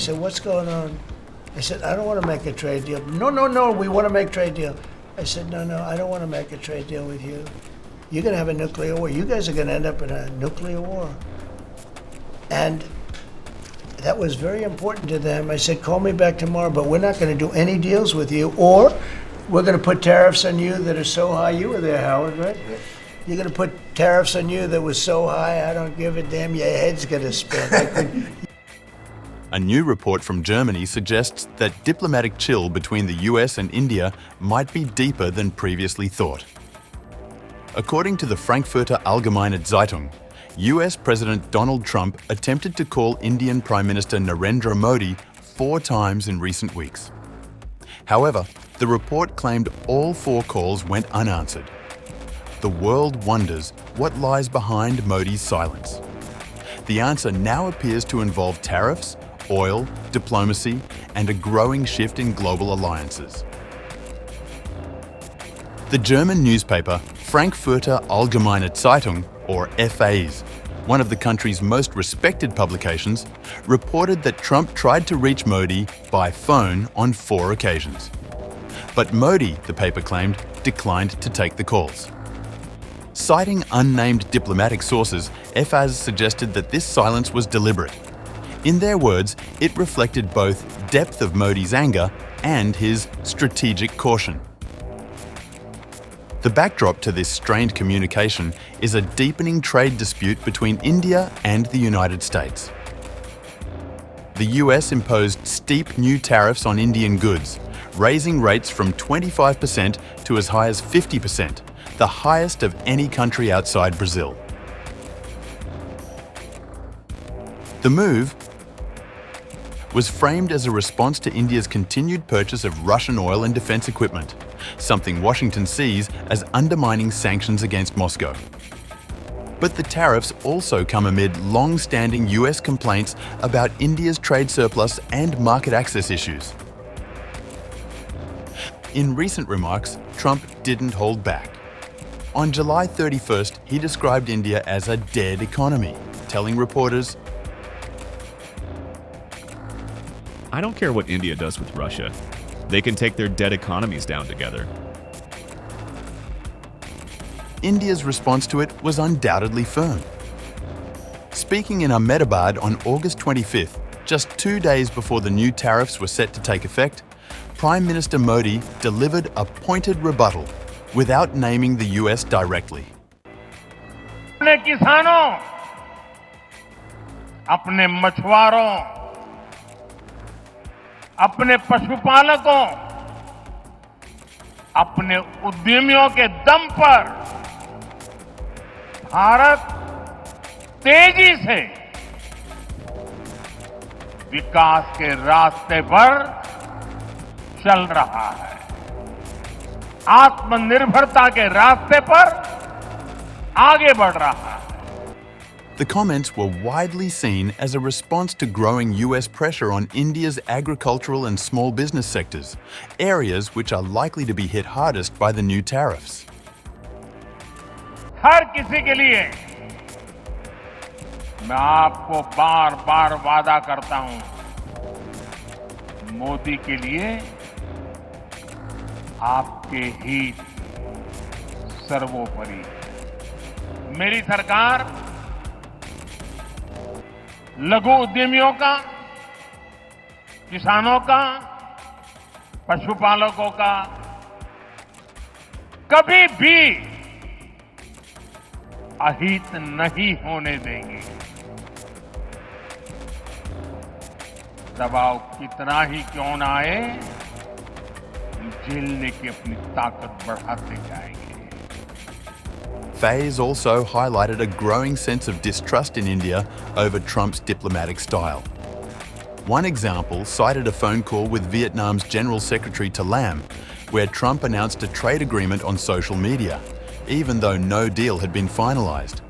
said, what's going on? I said, I don't want to make a trade deal. No, we want to make trade deal. I said, no, I don't want to make a trade deal with you. You're going to have a nuclear war. You guys are going to end up in a nuclear war. And that was very important to them. I said, call me back tomorrow, but we're not going to do any deals with you, or we're going to put tariffs on you that are so high. You were there, Howard, right? You're going to put tariffs on you that was so high, I don't give a damn, your head's going to spin. A new report from Germany suggests that diplomatic chill between the US and India might be deeper than previously thought. According to the Frankfurter Allgemeine Zeitung, US President Donald Trump attempted to call Indian Prime Minister Narendra Modi 4 times in recent weeks. However, the report claimed all 4 calls went unanswered. The world wonders what lies behind Modi's silence. The answer now appears to involve tariffs, oil, diplomacy, and a growing shift in global alliances. The German newspaper Frankfurter Allgemeine Zeitung, or FAZ, one of the country's most respected publications, reported that Trump tried to reach Modi by phone on 4 occasions. But Modi, the paper claimed, declined to take the calls. Citing unnamed diplomatic sources, FAZ suggested that this silence was deliberate. In their words, it reflected both depth of Modi's anger and his strategic caution. The backdrop to this strained communication is a deepening trade dispute between India and the United States. The US imposed steep new tariffs on Indian goods, raising rates from 25% to as high as 50%, the highest of any country outside Brazil. The move was framed as a response to India's continued purchase of Russian oil and defense equipment, something Washington sees as undermining sanctions against Moscow. But the tariffs also come amid long-standing US complaints about India's trade surplus and market access issues. In recent remarks, Trump didn't hold back. On July 31st, he described India as a dead economy, telling reporters, I don't care what India does with Russia. They can take their dead economies down together. India's response to it was undoubtedly firm. Speaking in Ahmedabad on August 25th, just 2 days before the new tariffs were set to take effect, Prime Minister Modi delivered a pointed rebuttal without naming the US directly. अपने किसानों, अपने मछुआरों, अपने पशुपालकों, अपने उद्यमियों के दम पर भारत तेजी से विकास के रास्ते पर चल रहा है। आत्मनिर्भरता के रास्ते पर आगे बढ़ रहा है। The comments were widely seen as a response to growing US pressure on India's agricultural and small business sectors, areas which are likely to be hit hardest by the new tariffs. हर किसी के लिए मैं आपको बार बार वादा करता हूं, मोदी के लिए आपके हित सर्वोपरि है। मेरी सरकार लघु उद्यमियों का, किसानों का, पशुपालकों का कभी भी अहित नहीं होने देंगे। दबाव कितना ही क्यों ना आए, झेलने की अपनी ताकत बढ़ाते जाएंगे। FAZ also highlighted a growing sense of distrust in India over Trump's diplomatic style. One example cited a phone call with Vietnam's General Secretary to Lam, where Trump announced a trade agreement on social media, even though no deal had been finalized.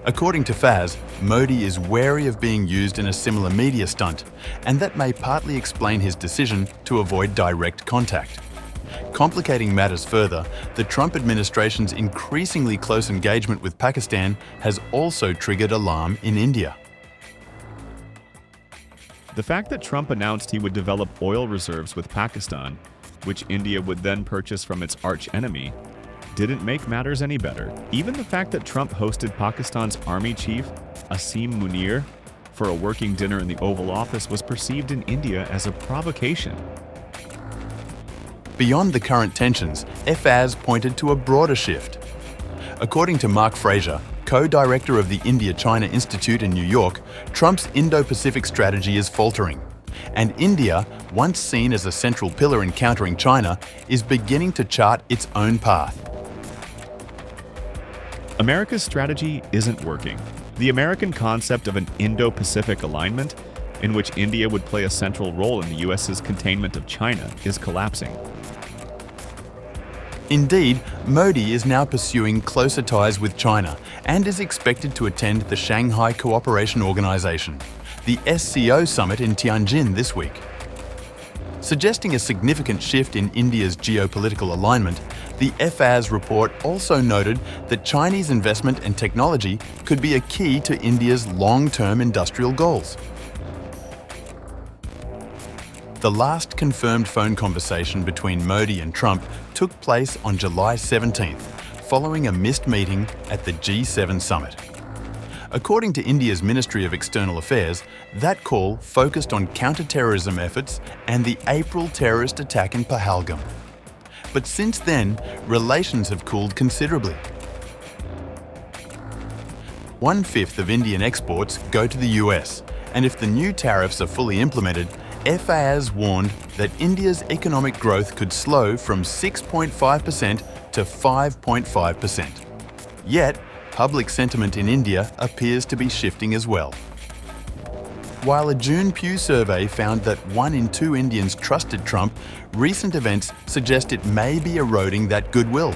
According to FAZ, Modi is wary of being used in a similar media stunt, and that may partly explain his decision to avoid direct contact. Complicating matters further, the Trump administration's increasingly close engagement with Pakistan has also triggered alarm in India. The fact that Trump announced he would develop oil reserves with Pakistan, which India would then purchase from its arch-enemy, didn't make matters any better. Even the fact that Trump hosted Pakistan's army chief, Asim Munir, for a working dinner in the Oval Office was perceived in India as a provocation. Beyond the current tensions, FAS pointed to a broader shift. According to Mark Fraser, co-director of the India-China Institute in New York, Trump's Indo-Pacific strategy is faltering, and India, once seen as a central pillar in countering China, is beginning to chart its own path. America's strategy isn't working. The American concept of an Indo-Pacific alignment, in which India would play a central role in the US's containment of China, is collapsing. Indeed, Modi is now pursuing closer ties with China and is expected to attend the Shanghai Cooperation Organization, the SCO summit in Tianjin this week. Suggesting a significant shift in India's geopolitical alignment, the FAS report also noted that Chinese investment and technology could be a key to India's long-term industrial goals. The last confirmed phone conversation between Modi and Trump took place on July 17th, following a missed meeting at the G7 summit. According to India's Ministry of External Affairs, that call focused on counter-terrorism efforts and the April terrorist attack in Pahalgam. But since then, relations have cooled considerably. 1/5 of Indian exports go to the US, and if the new tariffs are fully implemented, FAS warned that India's economic growth could slow from 6.5% to 5.5%. Yet, public sentiment in India appears to be shifting as well. While a June Pew survey found that 1 in 2 Indians trusted Trump, recent events suggest it may be eroding that goodwill.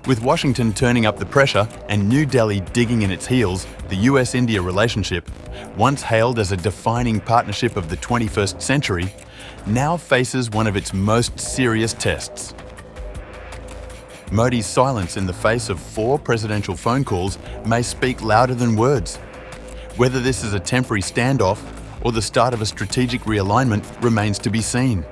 With Washington turning up the pressure and New Delhi digging in its heels, the US-India relationship, once hailed as a defining partnership of the 21st century, now faces one of its most serious tests. Modi's silence in the face of 4 presidential phone calls may speak louder than words. Whether this is a temporary standoff or the start of a strategic realignment remains to be seen.